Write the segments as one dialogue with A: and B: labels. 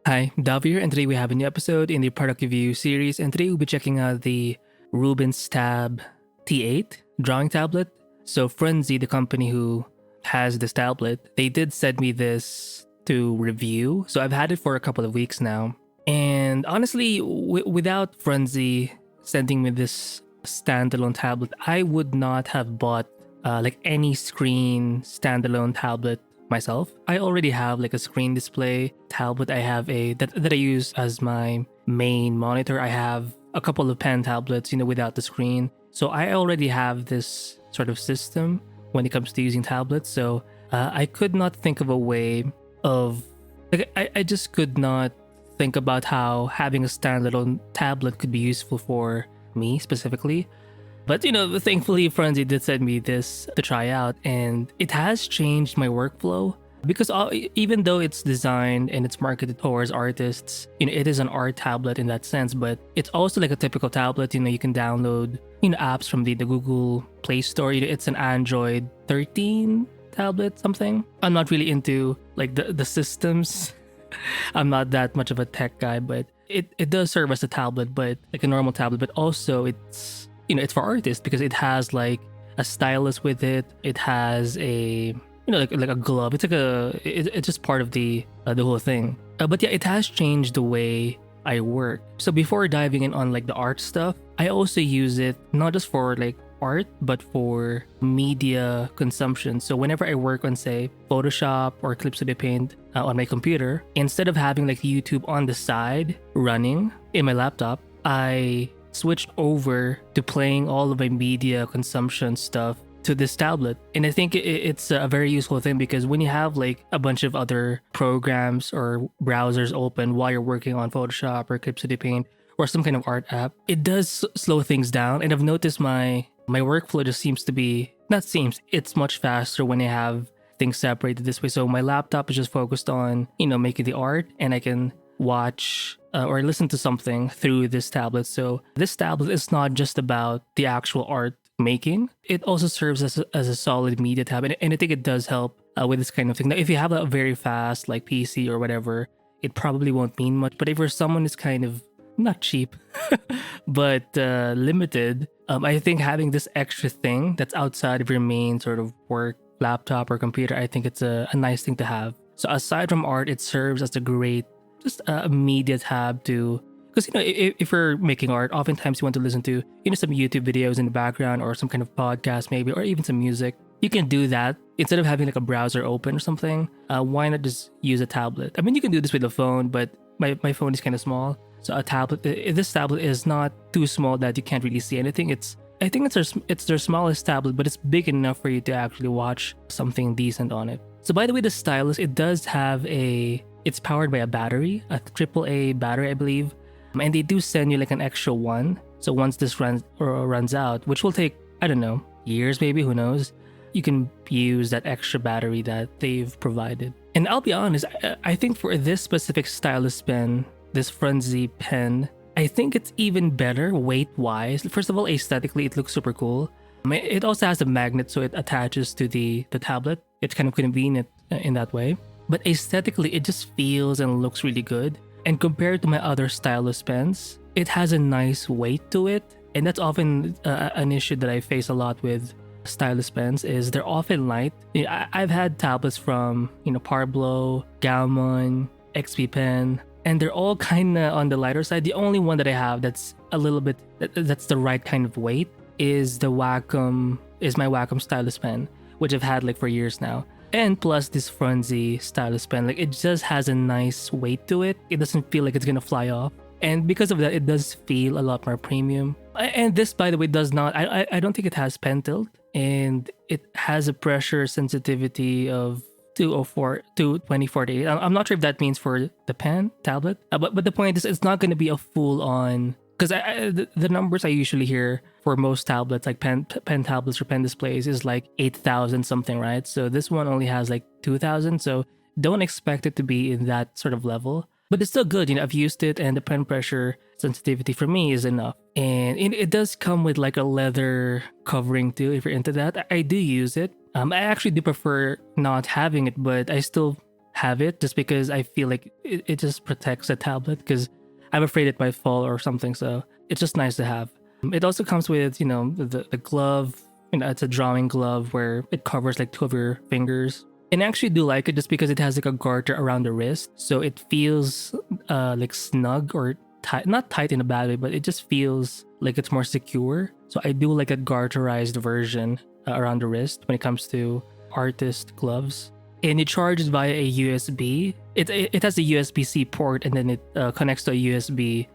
A: Hi, Dav here, and today we have a new episode in the product review series, and today we'll be checking out the RubensTab T8 drawing tablet. So Frunsi, the company who has this tablet, they did send me this to review, so I've had it for a couple of weeks now. And honestly, without Frunsi sending me this standalone tablet, I would not have bought like any screen standalone tablet myself. I already have like a screen display tablet. I have that I use as my main monitor. I have a couple of pen tablets, without the screen. So I already have this sort of system when it comes to using tablets. So I could not think of a way of like I just could not think about how having a standalone tablet could be useful for me specifically. But thankfully, Frunsi did send me this to try out, and it has changed my workflow because even though it's designed and it's marketed towards artists, it is an art tablet in that sense. But it's also like a typical tablet. You can download apps from the Google Play Store. It's an Android 13 tablet, something. I'm not really into like the systems. I'm not that much of a tech guy, but it does serve as a tablet, but like a normal tablet. But also it's for artists because it has like a stylus with it. It has a like a glove. It's like it's just part of the whole thing. But yeah, it has changed the way I work. So before diving in on like the art stuff, I also use it not just for like art but for media consumption. So whenever I work on say Photoshop or CapCut on my computer, instead of having like YouTube on the side running in my laptop, I switched over to playing all of my media consumption stuff to this tablet. And I think it's a very useful thing because when you have like a bunch of other programs or browsers open while you're working on Photoshop or CapCut or some kind of art app, it does slow things down. And I've noticed my workflow just it's much faster when I have things separated this way. So my laptop is just focused on making the art, and I can watch or listen to something through this tablet. So this tablet is not just about the actual art making. It also serves as a solid media tab, and I think it does help with this kind of thing. Now, if you have a very fast like PC or whatever, it probably won't mean much. But if you're someone who's kind of not cheap, but limited, I think having this extra thing that's outside of your main sort of work laptop or computer, I think it's a nice thing to have. So aside from art, it serves as a great just a media tab to, because if you're making art, oftentimes you want to listen to some YouTube videos in the background or some kind of podcast maybe, or even some music. You can do that instead of having like a browser open or something. Why not just use a tablet? I mean, you can do this with a phone, but my phone is kind of small, so a tablet. This tablet is not too small that you can't really see anything. I think it's their smallest tablet, but it's big enough for you to actually watch something decent on it. So by the way, the stylus, it does have it's powered by a battery, a AAA battery, I believe. And they do send you like an extra one. So once this runs out, which will take, I don't know, years maybe, who knows, you can use that extra battery that they've provided. And I'll be honest, I think for this specific stylus pen, this Frunsi pen, I think it's even better weight-wise. First of all, aesthetically, it looks super cool. It also has a magnet, so it attaches to the tablet. It's kind of convenient in that way. But aesthetically, it just feels and looks really good. And compared to my other stylus pens, it has a nice weight to it. And that's often an issue that I face a lot with stylus pens, is they're often light. I've had tablets from, Parblo, Gammon, XPPen, and they're all kind of on the lighter side. The only one that I have that's a little bit, that's the right kind of weight is my Wacom stylus pen, which I've had like for years now. And plus this Frunsi stylus pen, like it just has a nice weight to it. It doesn't feel like it's gonna fly off. And because of that, it does feel a lot more premium. And this, by the way, does not, I don't think it has pen tilt. And it has a pressure sensitivity of 204 to 2048. I'm not sure if that means for the pen tablet. But the point is, it's not going to be a full on, because the numbers I usually hear for most tablets, like pen tablets or pen displays, is like 8,000 something, right? So this one only has like 2,000. So don't expect it to be in that sort of level. But it's still good. I've used it, and the pen pressure sensitivity for me is enough. And it does come with like a leather covering too, if you're into that. I do use it. I actually do prefer not having it, but I still have it just because I feel like it just protects the tablet because I'm afraid it might fall or something. So it's just nice to have. It also comes with, you know, the glove. You know, it's a drawing glove where it covers like 2 of your fingers. And I actually do like it just because it has like a garter around the wrist. So it feels like snug or tight, not tight in a bad way, but it just feels like it's more secure. So I do like a garterized version around the wrist when it comes to artist gloves. And it charges via a USB. It has a USB-C port and then it connects to a USB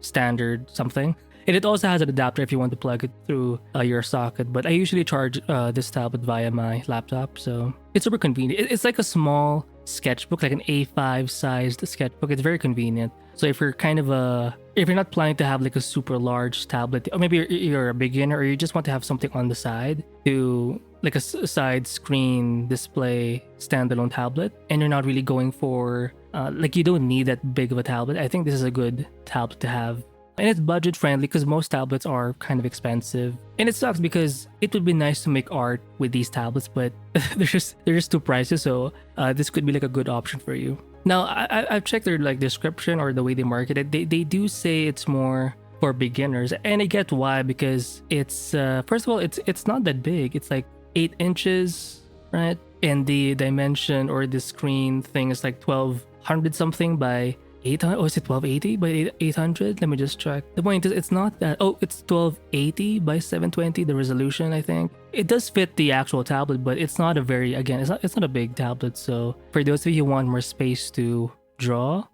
A: standard something. And it also has an adapter if you want to plug it through your socket. But I usually charge this tablet via my laptop, so it's super convenient. It's like a small sketchbook, like an A5 sized sketchbook. It's very convenient. So if you're if you're not planning to have like a super large tablet, or maybe you're a beginner, or you just want to have something on the side to like a side screen display standalone tablet, and you're not really going for like you don't need that big of a tablet, I think this is a good tablet to have. And it's budget friendly because most tablets are kind of expensive. And it sucks because it would be nice to make art with these tablets, but they're just too pricey. So this could be like a good option for you. Now, I've checked their like description or the way they market it. They do say it's more for beginners, and I get why, because it's first of all, it's not that big. It's like 8 inches, right? And the dimension or the screen thing is like 1200 something by 800. Oh, is it 1280 by 800? Let me just check. The point is, it's not that. Oh, it's 1280 by 720. The resolution, I think. It does fit the actual tablet, but it's not a very, again, it's not a big tablet. So for those of you who want more space to draw,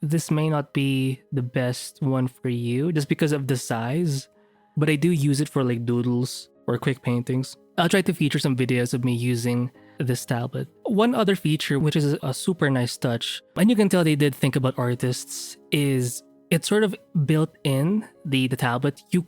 A: this may not be the best one for you just because of the size. But I do use it for like doodles or quick paintings. I'll try to feature some videos of me using this tablet. One other feature, which is a super nice touch, and you can tell they did think about artists, is it's sort of built in the tablet. You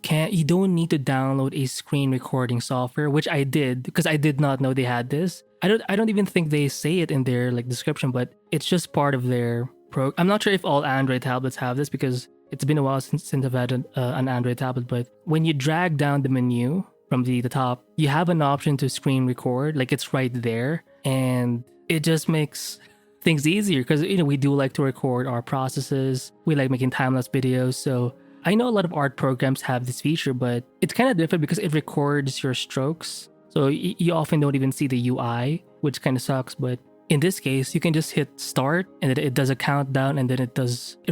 A: don't need to download a screen recording software, which I did because I did not know they had this. I don't even think they say it in their like description, but it's just part of their I'm not sure if all Android tablets have this because it's been a while since I've had an Android tablet, but when you drag down the menu from the top, you have an option to screen record, like it's right there, and it just makes things easier because, you know, we do like to record our processes. We like making time-lapse videos, so I know a lot of art programs have this feature, but it's kind of different because it records your strokes, so you often don't even see the UI, which kind of sucks. But in this case, you can just hit start and it does a countdown, and then it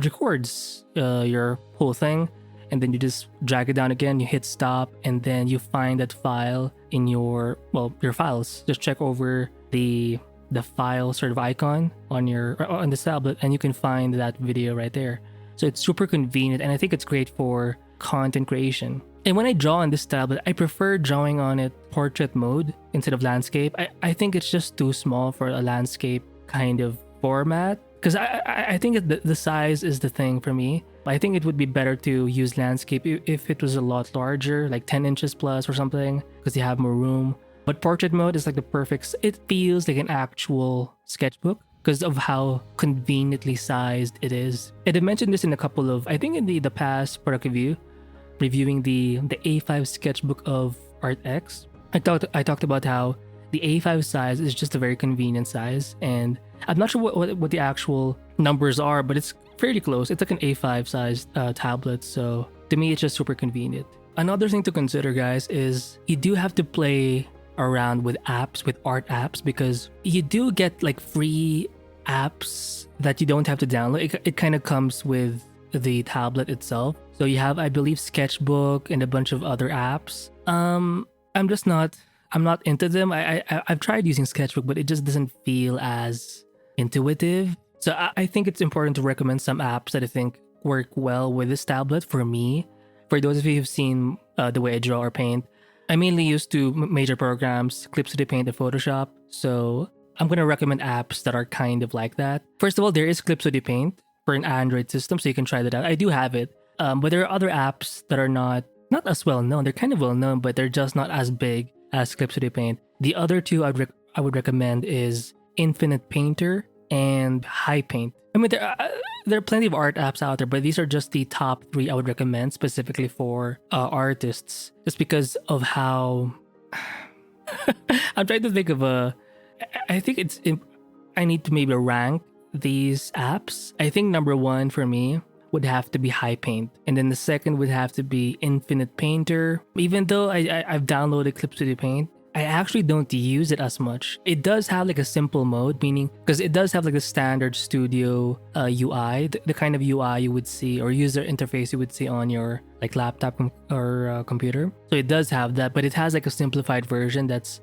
A: records your whole thing. And then you just drag it down again, you hit stop, and then you find that file in your files. Just check over the file sort of icon on this tablet, and you can find that video right there. So it's super convenient, and I think it's great for content creation. And when I draw on this tablet, I prefer drawing on it portrait mode instead of landscape. I think it's just too small for a landscape kind of format, because I think the size is the thing for me. I think it would be better to use landscape if it was a lot larger, like 10 inches plus or something, because you have more room. But portrait mode is like the perfect, it feels like an actual sketchbook because of how conveniently sized it is. And I mentioned this in a couple of, I think in the past product review, reviewing the A5 sketchbook of ArtX. I talked about how the A5 size is just a very convenient size, and I'm not sure what the actual numbers are, but it's fairly close. It's like an A5 sized tablet, so to me it's just super convenient. Another thing to consider, guys, is you do have to play around with apps, with art apps, because you do get like free apps that you don't have to download. It kind of comes with the tablet itself. So you have, I believe, Sketchbook and a bunch of other apps. I'm not into them. I've tried using Sketchbook, but it just doesn't feel as intuitive. So I think it's important to recommend some apps that I think work well with this tablet for me. For those of you who've seen the way I draw or paint, I mainly use two major programs, Clip Studio Paint and Photoshop. So I'm going to recommend apps that are kind of like that. First of all, there is Clip Studio Paint for an Android system, so you can try that out. I do have it. But there are other apps that are not as well known. They're kind of well known, but they're just not as big as Clip Studio Paint. The other two I would recommend is Infinite Painter and High Paint. I mean, there are plenty of art apps out there, but these are just the top 3 I would recommend specifically for artists, just because of how I'm trying to think of I think I need to maybe rank these apps, I think number one for me would have to be High Paint, and then the second would have to be Infinite Painter. Even though I've downloaded Clip Studio Paint, I actually don't use it as much. It does have like a simple mode, meaning because it does have like the standard studio UI, the kind of UI you would see or user interface you would see on your like laptop or computer. So it does have that, but it has like a simplified version that's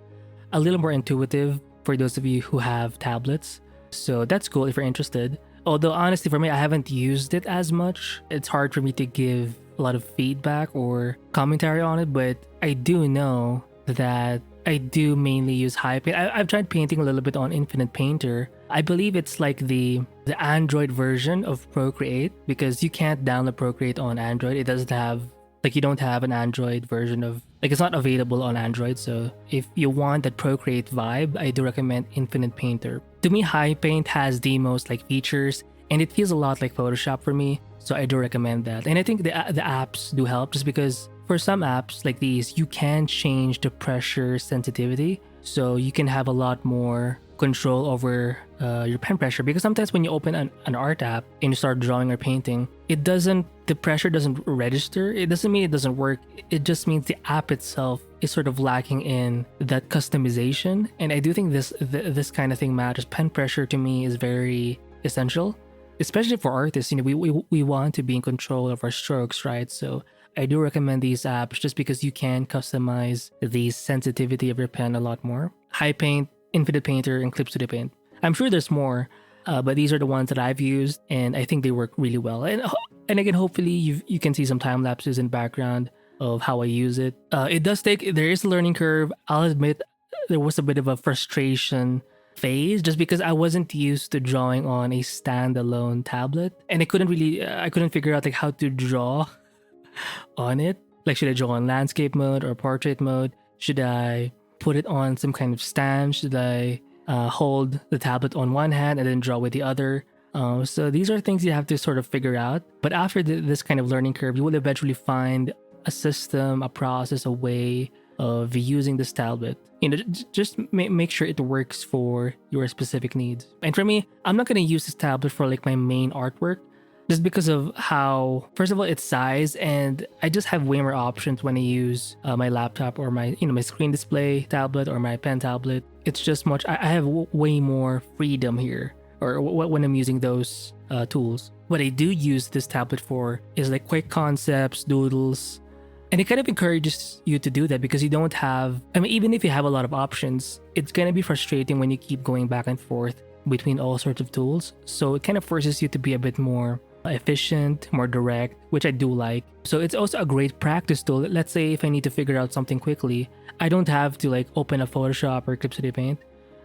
A: a little more intuitive for those of you who have tablets. So that's cool if you're interested. Although honestly for me, I haven't used it as much. It's hard for me to give a lot of feedback or commentary on it, but I do know that I do mainly use High Paint. I've tried painting a little bit on Infinite Painter. I believe it's like the Android version of Procreate, because you can't download Procreate on Android. It doesn't have, like, you don't have an Android version of, like, it's not available on Android. So if you want that Procreate vibe, I do recommend Infinite Painter. To me, High Paint has the most like features, and it feels a lot like Photoshop for me. So I do recommend that. And I think the apps do help, just because for some apps like these, you can change the pressure sensitivity. So you can have a lot more control over your pen pressure, because sometimes when you open an art app and you start drawing or painting, the pressure doesn't register. It doesn't mean it doesn't work. It just means the app itself is sort of lacking in that customization. And I do think this kind of thing matters. Pen pressure to me is very essential, especially for artists. You know, we want to be in control of our strokes, right? So I do recommend these apps just because you can customize the sensitivity of your pen a lot more. High Paint, Infinite Painter, and Clip Studio Paint. I'm sure there's more, but these are the ones that I've used, and I think they work really well. And again, hopefully you can see some time lapses in the background of how I use it. There is a learning curve. I'll admit there was a bit of a frustration phase just because I wasn't used to drawing on a standalone tablet, and I couldn't figure out like how to draw on it. Like, should I draw on landscape mode or portrait mode? Should I put it on some kind of stand? Should I hold the tablet on one hand and then draw with the other? So these are things you have to sort of figure out. But after this kind of learning curve, you will eventually find a system, a process, a way of using this tablet. You know, just make sure it works for your specific needs. And for me, I'm not going to use this tablet for like my main artwork, just because of how, first of all, its size, and I just have way more options when I use my laptop or my screen display tablet or my pen tablet. It's just much, I have way more freedom here, or when I'm using those tools. What I do use this tablet for is like quick concepts, doodles, and it kind of encourages you to do that, because you don't have, even if you have a lot of options, it's going to be frustrating when you keep going back and forth between all sorts of tools. So it kind of forces you to be a bit more efficient, more direct, which I do like. So it's also a great practice tool. Let's say if I need to figure out something quickly, I don't have to like open up Photoshop or Clip Studio Paint.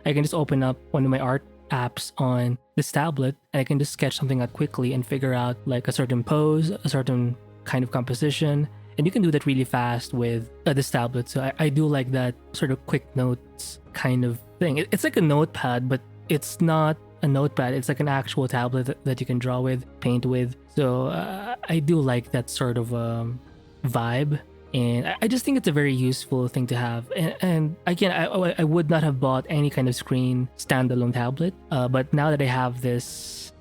A: I can just open up one of my art apps on this tablet, and I can just sketch something out quickly and figure out like a certain pose, a certain kind of composition. And you can do that really fast with this tablet. So I do like that sort of quick notes kind of thing. It's like a notepad, but it's not a notepad. It's like an actual tablet that you can draw with, paint with. So I do like that sort of vibe, and I just think it's a very useful thing to have. And again, I would not have bought any kind of screen standalone tablet, but now that I have this,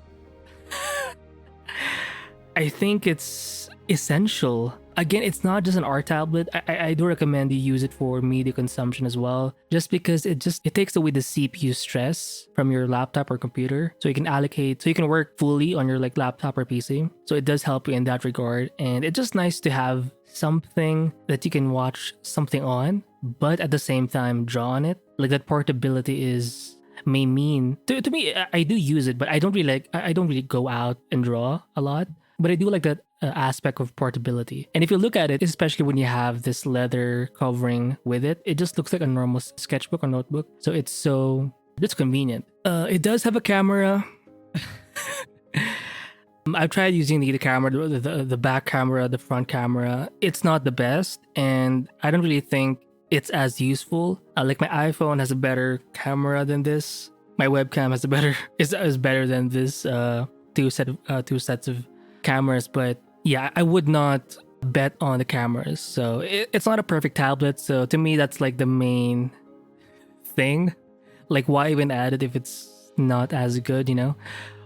A: I think it's essential. Again, it's not just an art tablet. I do recommend you use it for media consumption as well, just because it takes away the CPU stress from your laptop or computer. So you can work fully on your like laptop or PC. So it does help you in that regard. And it's just nice to have something that you can watch something on, but at the same time draw on it. Like, that portability may mean to me, I do use it, but I don't really go out and draw a lot. But I do like that aspect of portability. And if you look at it, especially when you have this leather covering with it, it just looks like a normal sketchbook or notebook. So it's convenient. It does have a camera. I've tried using the camera, the back camera, the front camera. It's not the best, and I don't really think it's as useful. Like, my iPhone has a better camera than this. My webcam is better than this two sets of cameras. But yeah, I would not bet on the cameras. So it's not a perfect tablet. So to me, that's like the main thing. Like, why even add it if it's not as good, you know.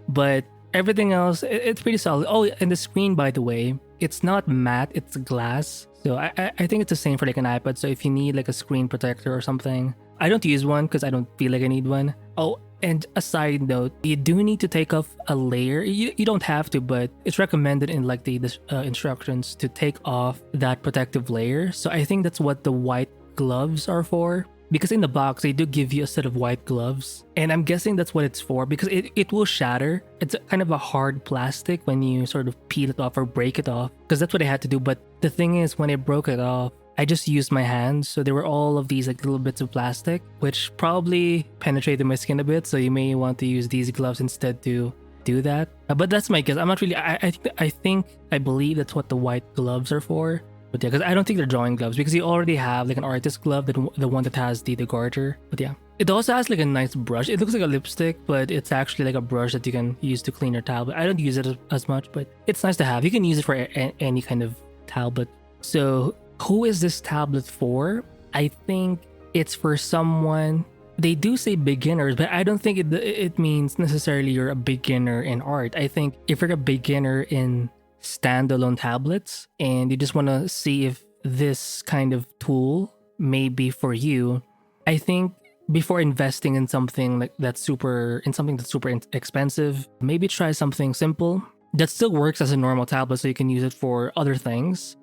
A: But everything else, it's pretty solid. Oh, and the screen, by the way, it's not matte, it's glass. So I think it's the same for like an iPad. So if you need like a screen protector or something, I don't use one because I don't feel like I need one. Oh, and a side note, you do need to take off a layer. You don't have to, but it's recommended in like the instructions to take off that protective layer. So I think that's what the white gloves are for. Because in the box, they do give you a set of white gloves. And I'm guessing that's what it's for because it will shatter. It's kind of a hard plastic when you sort of peel it off or break it off. Because that's what I had to do. But the thing is, when I broke it off, I just used my hands. So there were all of these like little bits of plastic, which probably penetrated my skin a bit. So you may want to use these gloves instead to do that. But that's my guess. I'm not really, I believe that's what the white gloves are for. But yeah, because I don't think they're drawing gloves because you already have like an artist glove, the one that has the garter. But yeah, it also has like a nice brush. It looks like a lipstick, but it's actually like a brush that you can use to clean your tablet. I don't use it as much, but it's nice to have. You can use it for any kind of tablet. So who is this tablet for? I think it's for someone. They do say beginners, but I don't think it means necessarily you're a beginner in art. I think if you're a beginner in standalone tablets and you just want to see if this kind of tool may be for you, I think before investing in something that's super expensive, maybe try something simple that still works as a normal tablet so you can use it for other things,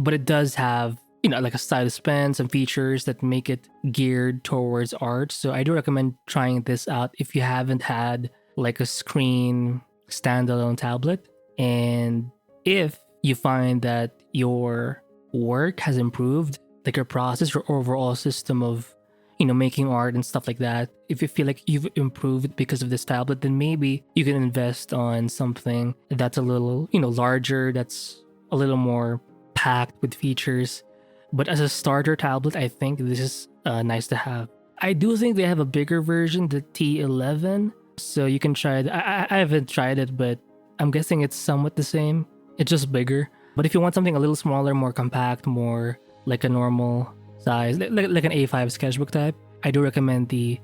A: but it does have, you know, like a stylus pen, some features that make it geared towards art. So I do recommend trying this out if you haven't had like a screen standalone tablet. And if you find that your work has improved, like your process, your overall system of, you know, making art and stuff like that, if you feel like you've improved because of this tablet, then maybe you can invest on something that's a little, you know, larger, that's a little more packed with features. But as a starter tablet, I think this is nice to have. I do think they have a bigger version, the T11, so you can try it. I haven't tried it, but I'm guessing it's somewhat the same. It's just bigger. But if you want something a little smaller, more compact, more like a normal size, like an A5 sketchbook type, I do recommend the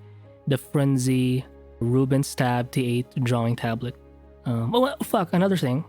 A: Frunsi RubensTab T8 drawing tablet. Another thing.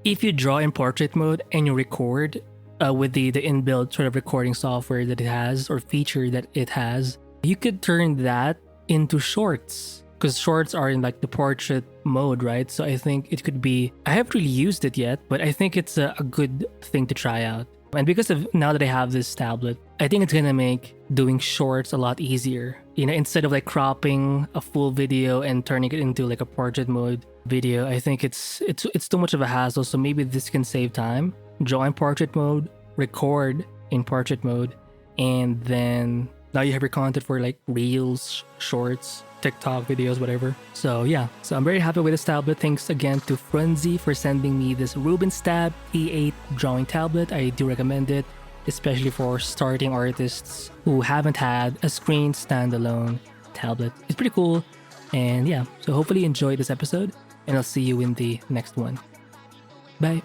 A: If you draw in portrait mode and you record with the inbuilt sort of recording software that it has or feature that it has, you could turn that into shorts. Because shorts are in like the portrait mode, right? So I think it could be, I haven't really used it yet, but I think it's a good thing to try out. And because of now that I have this tablet, I think it's gonna make doing shorts a lot easier. You know, instead of like cropping a full video and turning it into like a portrait mode video, I think it's too much of a hassle. So maybe this can save time. Draw in portrait mode, record in portrait mode, and then now you have your content for like reels, shorts, TikTok videos, whatever. So yeah, so I'm very happy with this tablet. Thanks again to Frunsi for sending me this RubensTab T8 drawing tablet. I do recommend it, especially for starting artists who haven't had a screen standalone tablet. It's pretty cool. And yeah, so hopefully you enjoyed this episode, and I'll see you in the next one. Bye.